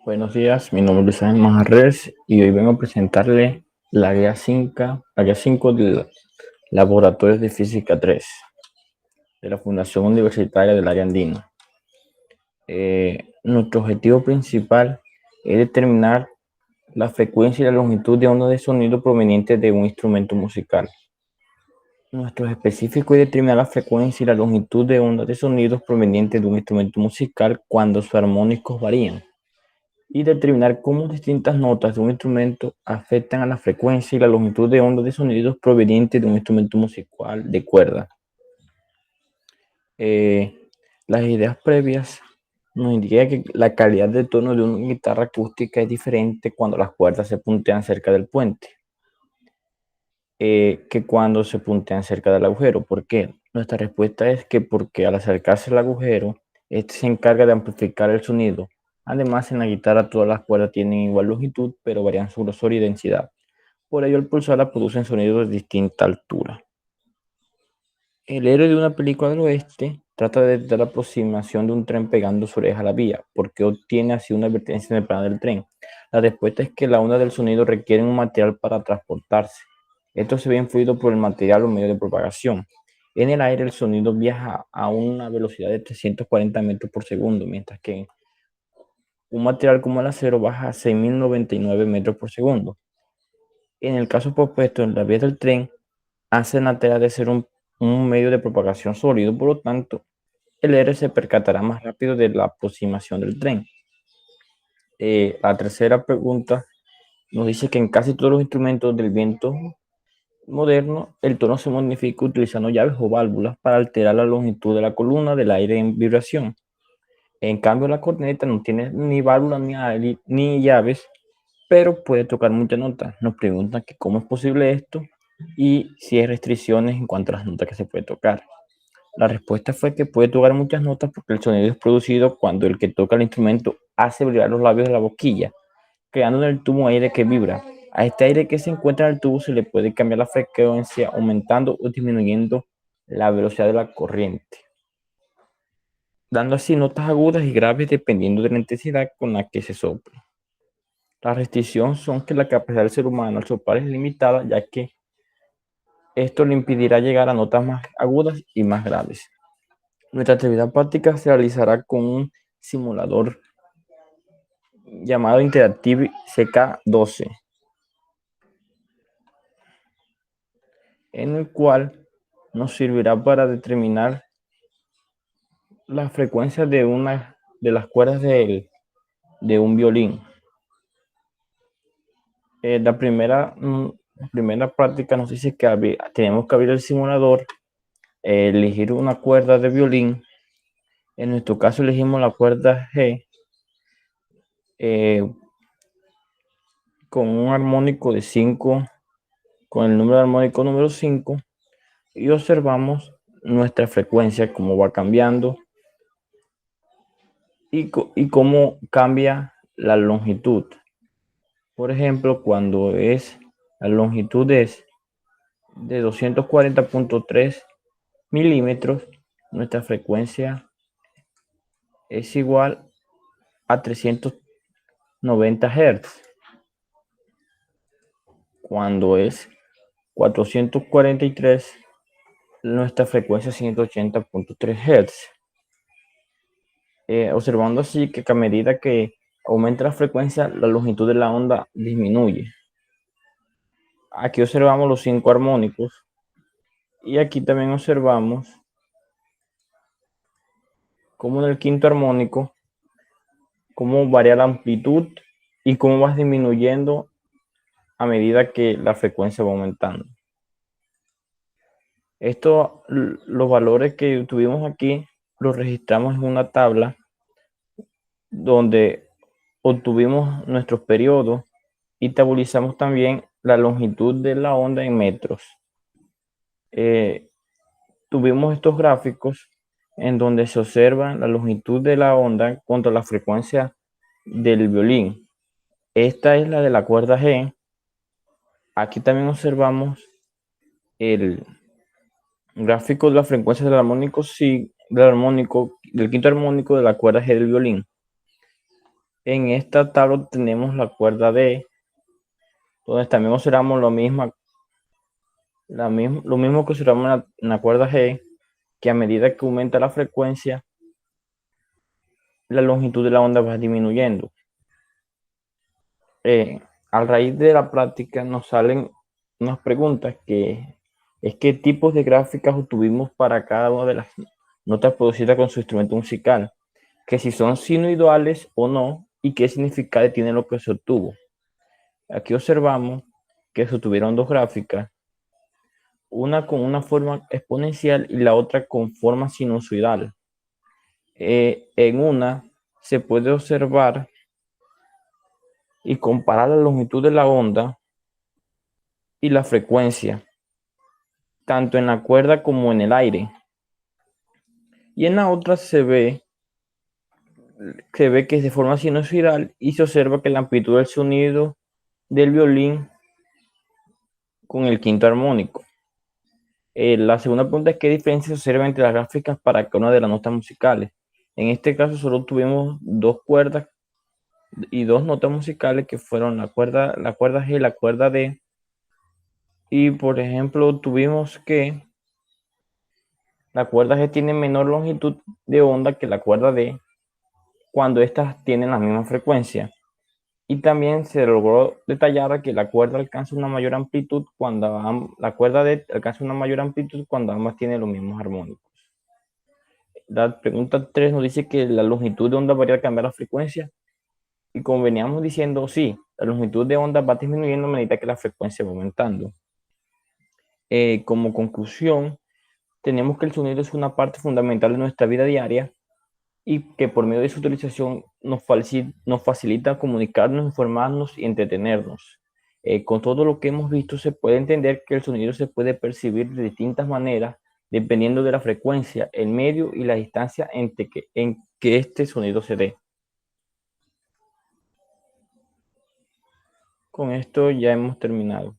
Buenos días, mi nombre es Ángel Majarres y hoy vengo a presentarle la guía 5 del Laboratorio de Física 3 de la Fundación Universitaria del Área Andina. Nuestro objetivo principal es determinar la frecuencia y la longitud de onda de sonido provenientes de un instrumento musical. Nuestro específico es determinar la frecuencia y la longitud de ondas de sonidos provenientes de un instrumento musical cuando sus armónicos varían, y determinar cómo distintas notas de un instrumento afectan a la frecuencia y la longitud de onda de sonidos provenientes de un instrumento musical de cuerda. Las ideas previas nos indican que la calidad de tono de una guitarra acústica es diferente cuando las cuerdas se puntean cerca del puente que cuando se puntean cerca del agujero. ¿Por qué? Nuestra respuesta es que porque al acercarse al agujero, este se encarga de amplificar el sonido. Además, en la guitarra todas las cuerdas tienen igual longitud, pero varían su grosor y densidad. Por ello, al pulsarla producen sonidos de distinta altura. El héroe de una película del oeste trata de detectar la aproximación de un tren pegando su oreja a la vía, porque obtiene así una advertencia en el plano del tren. La respuesta es que la onda del sonido requiere un material para transportarse. Esto se ve influido por el material o medio de propagación. En el aire el sonido viaja a una velocidad de 340 metros por segundo, mientras que un material como el acero baja a 6.099 metros por segundo. En el caso propuesto, en la vía del tren hace la tarea de ser un medio de propagación sólido, por lo tanto, el aire se percatará más rápido de la aproximación del tren. La tercera pregunta nos dice que en casi todos los instrumentos del viento moderno, el tono se modifica utilizando llaves o válvulas para alterar la longitud de la columna del aire en vibración. En cambio, la corneta no tiene ni válvulas ni llaves, pero puede tocar muchas notas. Nos preguntan que cómo es posible esto y si hay restricciones en cuanto a las notas que se puede tocar. La respuesta fue que puede tocar muchas notas porque el sonido es producido cuando el que toca el instrumento hace vibrar los labios de la boquilla, creando en el tubo aire que vibra. A este aire que se encuentra en el tubo se le puede cambiar la frecuencia aumentando o disminuyendo la velocidad de la corriente, dando así notas agudas y graves dependiendo de la intensidad con la que se sopla. Las restricciones son que la capacidad del ser humano al soplar es limitada, ya que esto le impedirá llegar a notas más agudas y más graves. Nuestra actividad práctica se realizará con un simulador llamado Interactive CK12, en el cual nos servirá para determinar la frecuencia de una de las cuerdas de un violín. La primera práctica nos dice que tenemos que abrir el simulador, elegir una cuerda de violín. En nuestro caso elegimos la cuerda G con un armónico de 5, con el número armónico número 5, y observamos nuestra frecuencia, cómo va cambiando y cómo cambia la longitud. Por ejemplo, cuando la longitud es de 240.3 milímetros, nuestra frecuencia es igual a 390 Hz. Cuando es 443, nuestra frecuencia es 180.3 Hz. Observando así que a medida que aumenta la frecuencia, la longitud de la onda disminuye. Aquí observamos los 5 armónicos y aquí también observamos cómo en el quinto armónico, cómo varía la amplitud y cómo va disminuyendo a medida que la frecuencia va aumentando. Los valores que tuvimos aquí los registramos en una tabla donde obtuvimos nuestros periodos y tabulizamos también la longitud de la onda en metros. Tuvimos estos gráficos en donde se observa la longitud de la onda contra la frecuencia del violín. Esta es la de la cuerda G. Aquí también observamos el gráfico de la frecuencia del armónico del quinto armónico de la cuerda G del violín. En esta tabla tenemos la cuerda D, donde también observamos lo mismo que observamos en la cuerda G, que a medida que aumenta la frecuencia, la longitud de la onda va disminuyendo. A raíz de la práctica nos salen unas preguntas que es qué tipos de gráficas obtuvimos para cada una de las notas producidas con su instrumento musical, que si son sinusoidales o no y qué significado tiene lo que se obtuvo. Aquí observamos que se obtuvieron dos gráficas, una con una forma exponencial y la otra con forma sinusoidal. En una se puede observar y comparar la longitud de la onda y la frecuencia, tanto en la cuerda como en el aire. Y en la otra se ve que es de forma sinusoidal y se observa que la amplitud del sonido del violín con el quinto armónico. La segunda pregunta es qué diferencia se observa entre las gráficas para cada una de las notas musicales. En este caso solo tuvimos dos cuerdas y dos notas musicales que fueron la cuerda G y la cuerda D. Y por ejemplo tuvimos que la cuerda G tiene menor longitud de onda que la cuerda D cuando estas tienen la misma frecuencia. Y también se logró detallar que la cuerda alcanza una mayor amplitud cuando la cuerda D alcanza una mayor amplitud cuando ambas tienen los mismos armónicos. La pregunta 3 nos dice que la longitud de onda varía al cambiar la frecuencia. Y como veníamos diciendo, sí, la longitud de onda va disminuyendo a medida que la frecuencia va aumentando. Como conclusión, tenemos que el sonido es una parte fundamental de nuestra vida diaria y que por medio de su utilización nos facilita comunicarnos, informarnos y entretenernos. Con todo lo que hemos visto, se puede entender que el sonido se puede percibir de distintas maneras dependiendo de la frecuencia, el medio y la distancia en que este sonido se dé. Con esto ya hemos terminado.